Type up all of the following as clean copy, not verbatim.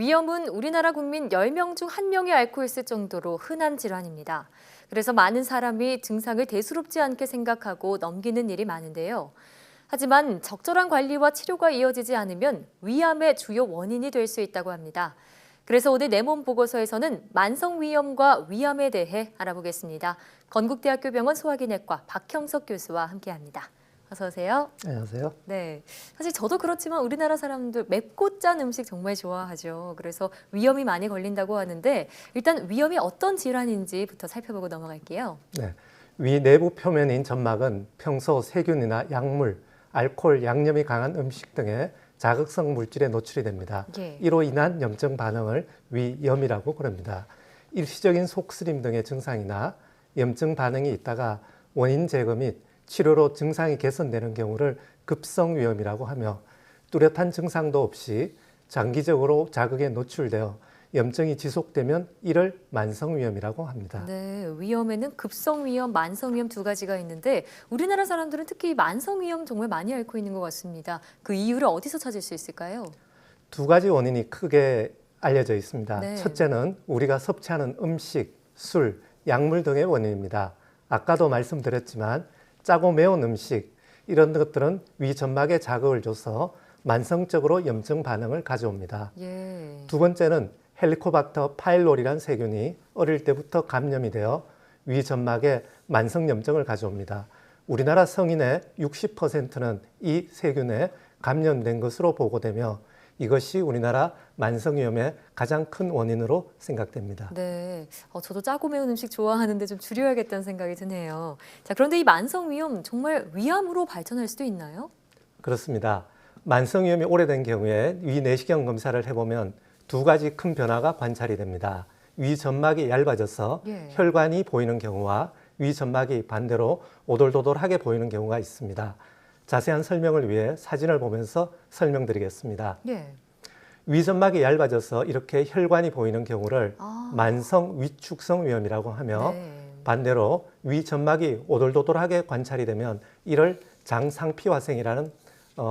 위염은 우리나라 국민 10명 중 1명이 앓고 있을 정도로 흔한 질환입니다. 그래서 많은 사람이 증상을 대수롭지 않게 생각하고 넘기는 일이 많은데요. 하지만 적절한 관리와 치료가 이어지지 않으면 위암의 주요 원인이 될 수 있다고 합니다. 그래서 오늘 내 몸 보고서에서는 만성위염과 위암에 대해 알아보겠습니다. 건국대학교 병원 소화기내과 박형석 교수와 함께합니다. 어서 오세요. 안녕하세요. 네, 사실 저도 그렇지만 우리나라 사람들 맵고 짠 음식 정말 좋아하죠. 그래서 위염이 많이 걸린다고 하는데 일단 위염이 어떤 질환인지부터 살펴보고 넘어갈게요. 네, 위 내부 표면인 점막은 평소 세균이나 약물, 알코올, 양념이 강한 음식 등의 자극성 물질에 노출이 됩니다. 예. 이로 인한 염증 반응을 위염이라고 부릅니다. 일시적인 속쓰림 등의 증상이나 염증 반응이 있다가 원인 제거 및 치료로 증상이 개선되는 경우를 급성위염이라고 하며 뚜렷한 증상도 없이 장기적으로 자극에 노출되어 염증이 지속되면 이를 만성위염이라고 합니다. 네, 위염에는 급성위염, 만성위염 두 가지가 있는데 우리나라 사람들은 특히 만성위염 정말 많이 앓고 있는 것 같습니다. 그 이유를 어디서 찾을 수 있을까요? 두 가지 원인이 크게 알려져 있습니다. 네. 첫째는 우리가 섭취하는 음식, 술, 약물 등의 원인입니다. 아까도 말씀드렸지만 짜고 매운 음식 이런 것들은 위 점막에 자극을 줘서 만성적으로 염증 반응을 가져옵니다. 예. 두 번째는 헬리코박터 파일로리란 세균이 어릴 때부터 감염이 되어 위 점막에 만성 염증을 가져옵니다. 우리나라 성인의 60%는 이 세균에 감염된 것으로 보고되며 이것이 우리나라 만성위염의 가장 큰 원인으로 생각됩니다. 네, 저도 짜고 매운 음식 좋아하는데 좀 줄여야겠다는 생각이 드네요. 자, 그런데 이 만성위염 정말 위암으로 발전할 수도 있나요? 그렇습니다. 만성위염이 오래된 경우에 위 내시경 검사를 해보면 두 가지 큰 변화가 관찰이 됩니다. 위 점막이 얇아져서 예. 혈관이 보이는 경우와 위 점막이 반대로 오돌도돌하게 보이는 경우가 있습니다. 자세한 설명을 위해 사진을 보면서 설명드리겠습니다. 예. 위 점막이 얇아져서 이렇게 혈관이 보이는 경우를 만성 위축성 위염이라고 하며 네. 반대로 위 점막이 오돌도돌하게 관찰이 되면 이를 장상피화생이라는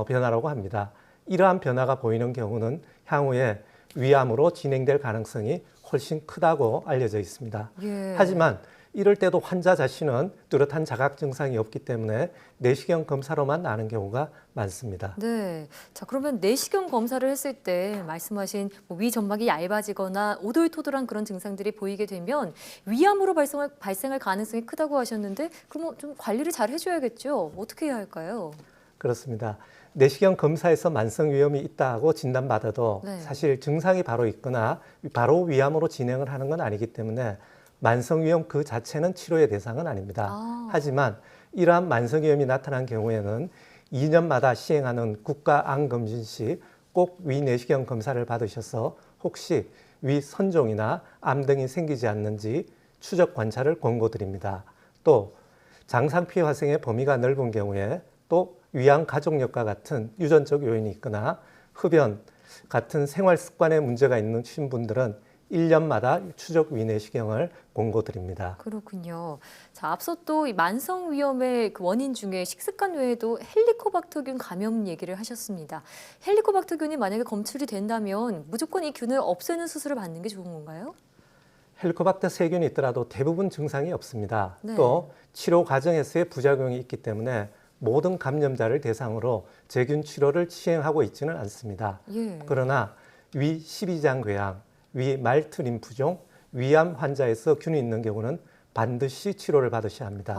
변화라고 합니다. 이러한 변화가 보이는 경우는 향후에 위암으로 진행될 가능성이 훨씬 크다고 알려져 있습니다. 예. 하지만 이럴 때도 환자 자신은 뚜렷한 자각 증상이 없기 때문에 내시경 검사로만 아는 경우가 많습니다. 네. 자, 그러면 내시경 검사를 했을 때 말씀하신 위 점막이 얇아지거나 오돌토돌한 그런 증상들이 보이게 되면 위암으로 발생할 가능성이 크다고 하셨는데 그럼 좀 관리를 잘 해줘야겠죠? 어떻게 해야 할까요? 그렇습니다. 내시경 검사에서 만성위염이 있다고 진단받아도 네. 사실 증상이 바로 있거나 바로 위암으로 진행을 하는 건 아니기 때문에 만성위염 그 자체는 치료의 대상은 아닙니다. 하지만 이러한 만성위염이 나타난 경우에는 2년마다 시행하는 국가암검진 시 꼭 위 내시경 검사를 받으셔서 혹시 위 선종이나 암 등이 생기지 않는지 추적 관찰을 권고드립니다. 또 장상피 화생의 범위가 넓은 경우에 또 위암 가족력과 같은 유전적 요인이 있거나 흡연 같은 생활 습관에 문제가 있는 분들은 1년마다 추적 위내시경을 권고드립니다. 그렇군요. 자, 앞서 또 이 만성위염의 그 원인 중에 식습관 외에도 헬리코박터균 감염 얘기를 하셨습니다. 헬리코박터균이 만약에 검출이 된다면 무조건 이 균을 없애는 수술을 받는 게 좋은 건가요? 헬리코박터 세균이 있더라도 대부분 증상이 없습니다. 네. 또 치료 과정에서의 부작용이 있기 때문에 모든 감염자를 대상으로 제균 치료를 시행하고 있지는 않습니다. 예. 그러나 위 12장 궤양, 위 말투 림프종, 위암 환자에서 균이 있는 경우는 반드시 치료를 받으셔야 합니다.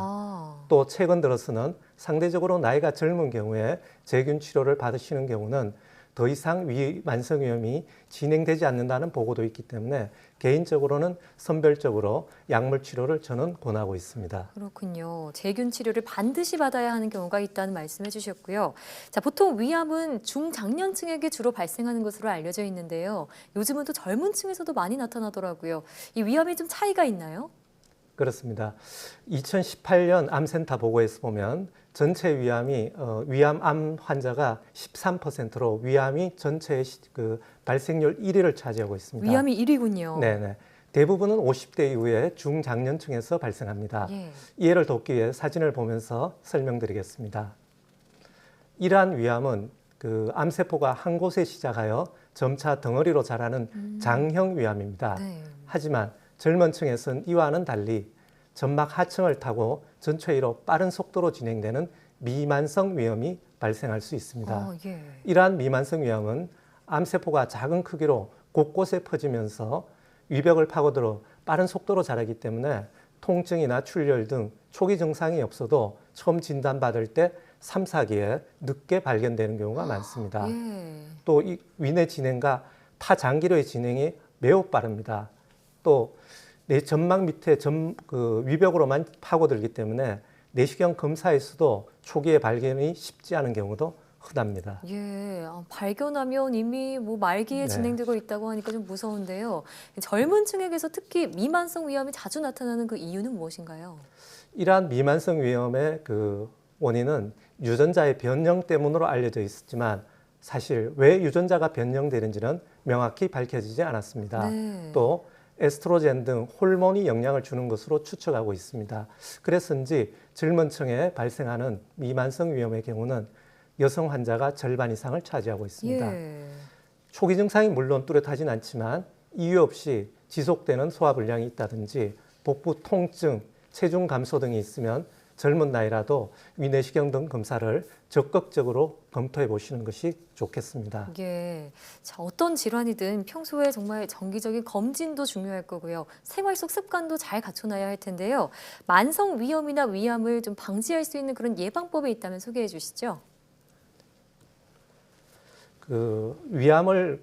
또 최근 들어서는 상대적으로 나이가 젊은 경우에 제균 치료를 받으시는 경우는 더 이상 위 만성위염이 진행되지 않는다는 보고도 있기 때문에 개인적으로는 선별적으로 약물 치료를 저는 권하고 있습니다. 그렇군요. 제균 치료를 반드시 받아야 하는 경우가 있다는 말씀해 주셨고요. 자, 보통 위암은 중장년층에게 주로 발생하는 것으로 알려져 있는데요. 요즘은 또 젊은 층에서도 많이 나타나더라고요. 이 위암이 좀 차이가 있나요? 그렇습니다. 2018년 암센터 보고에서 보면 전체 위암이 위암 환자가 13%로 위암이 전체의 그 발생률 1위를 차지하고 있습니다. 위암이 1위군요. 네네. 대부분은 50대 이후에 중장년층에서 발생합니다. 예. 이해를 돕기 위해 사진을 보면서 설명드리겠습니다. 이러한 위암은 그 암세포가 한 곳에 시작하여 점차 덩어리로 자라는 장형 위암입니다. 네. 하지만 젊은 층에서는 이와는 달리 점막 하층을 타고 전체로 빠른 속도로 진행되는 미만성 위염이 발생할 수 있습니다. 예. 이러한 미만성 위염은 암세포가 작은 크기로 곳곳에 퍼지면서 위벽을 파고들어 빠른 속도로 자라기 때문에 통증이나 출혈 등 초기 증상이 없어도 처음 진단받을 때 3, 4기에 늦게 발견되는 경우가 많습니다. 예. 또 이 위내 진행과 타장기로의 진행이 매우 빠릅니다. 또 내 점막 밑에 위벽으로만 파고들기 때문에 내시경 검사에서도 초기에 발견이 쉽지 않은 경우도 흔합니다. 예, 발견하면 이미 뭐 말기에 네. 진행되고 있다고 하니까 좀 무서운데요. 젊은 층에게서 특히 미만성 위암이 자주 나타나는 그 이유는 무엇인가요? 이러한 미만성 위염의 그 원인은 유전자의 변형 때문으로 알려져 있었지만 사실 왜 유전자가 변형되는지는 명확히 밝혀지지 않았습니다. 네. 또 에스트로겐 등 호르몬이 영향을 주는 것으로 추측하고 있습니다. 그래서인지 젊은 층에 발생하는 미만성 위염의 경우는 여성 환자가 절반 이상을 차지하고 있습니다. 예. 초기 증상이 물론 뚜렷하진 않지만 이유 없이 지속되는 소화불량이 있다든지 복부 통증, 체중 감소 등이 있으면 젊은 나이라도 위내시경 등 검사를 적극적으로 검토해 보시는 것이 좋겠습니다. 예. 자, 어떤 질환이든 평소에 정말 정기적인 검진도 중요할 거고요. 생활 속 습관도 잘 갖춰놔야 할 텐데요. 만성 위염이나 위암을 좀 방지할 수 있는 그런 예방법이 있다면 소개해 주시죠. 그 위암을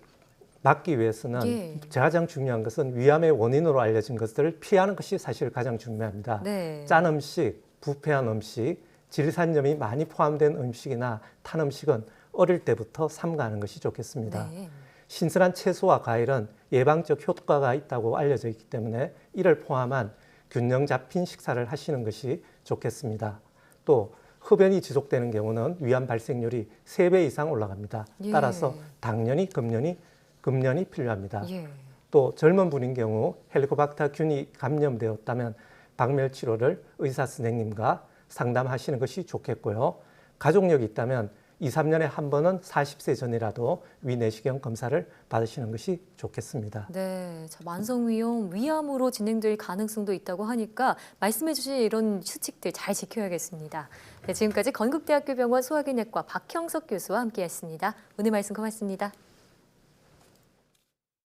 막기 위해서는 예. 가장 중요한 것은 위암의 원인으로 알려진 것들을 피하는 것이 사실 가장 중요합니다. 네. 짠 음식, 부패한 음식, 질산염이 많이 포함된 음식이나 탄 음식은 어릴 때부터 삼가하는 것이 좋겠습니다. 네. 신선한 채소와 과일은 예방적 효과가 있다고 알려져 있기 때문에 이를 포함한 균형 잡힌 식사를 하시는 것이 좋겠습니다. 또 흡연이 지속되는 경우는 위암 발생률이 3배 이상 올라갑니다. 예. 따라서 당연히 금연이 필요합니다. 예. 또 젊은 분인 경우 헬리코박터균이 감염되었다면 박멸 치료를 의사 선생님과 상담하시는 것이 좋겠고요. 가족력이 있다면 2, 3년에 한 번은 40세 전이라도 위내시경 검사를 받으시는 것이 좋겠습니다. 네, 자, 만성위염, 위암으로 진행될 가능성도 있다고 하니까 말씀해 주신 이런 수칙들 잘 지켜야겠습니다. 네, 지금까지 건국대학교 병원 소화기내과 박형석 교수와 함께했습니다. 오늘 말씀 고맙습니다.